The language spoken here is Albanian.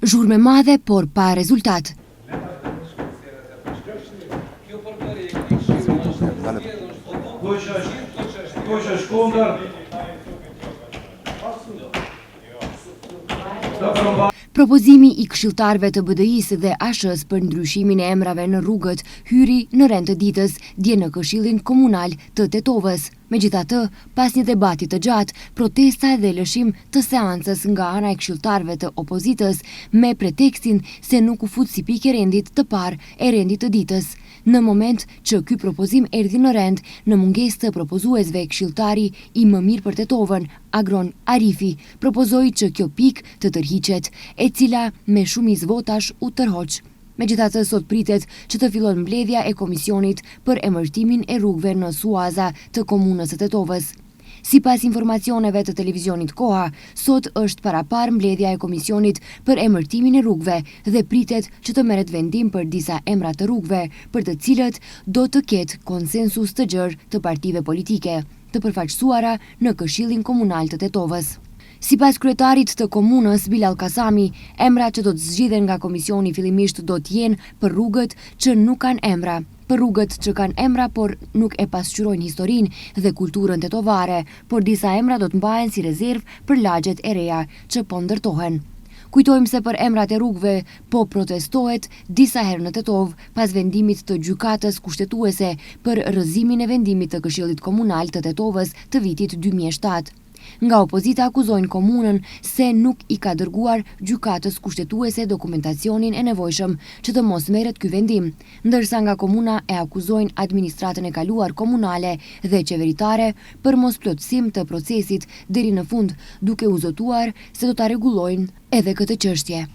Zhurmë madhe, por pa rezultat. Propozimi I këshilltarëve të BDI-s dhe ASH-s për ndryshimin e emrave në rrugët hyri në rend të ditës dje në Këshillin Komunal të Tetovës. Megjithatë, pas një debati të gjatë, protesta dhe lëshim të seancës nga ana e këshilltarëve të opozitës me pretekstin se nuk u fut si pikë e rendit të parë e rendit të ditës. Në moment që ky propozim erdhi në rend, në mungesë të propozuesve, këshilltari I më mirë për Tetovën, Agron Arifi, propozoi që kjo pikë të tërhiqet, e cila me shumicë votash u tërhoq. Megjithatë, sot pritet që të fillon mbledhja e komisionit për emërtimin e rrugëve në Suaza të komunës së Tetovës. Sipas informacioneve të televizionit Koha, sot është parapar mbledhja e komisionit për emërtimin e rrugëve dhe pritet që të merret vendim për disa emra të rrugëve, për të cilët do të ketë konsensus të gjerë të partive politike, të përfaqësuara në Këshillin Komunal të Tetovës. Sipas kryetarit të komunës Bilal Kasami, emrat që do të zgjidhen nga komisioni fillimisht do të jenë për rrugët që nuk kanë emra, për rrugët që kanë emra por nuk e pasqyrojnë historinë dhe kulturën tetovare, por disa emra do të mbahen si rezervë për lagjet e reja që po ndërtohen. Kujtojmë se për emrat e rrugëve po protestohet disa herë në Tetovë pas vendimit të gjykatës kushtetuese për rrëzimin e vendimit të Këshillit Komunal të Tetovës të vitit 2007. Nga opozita akuzojnë komunën se nuk I ka dërguar gjykatës kushtetuese dokumentacionin e nevojshëm që të mos merret ky vendim, ndërsa nga komuna e akuzojnë administratën e kaluar komunale dhe qeveritare për mos plotësim të procesit deri në fund, duke u zotuar se do ta rregullojnë edhe këtë çështje.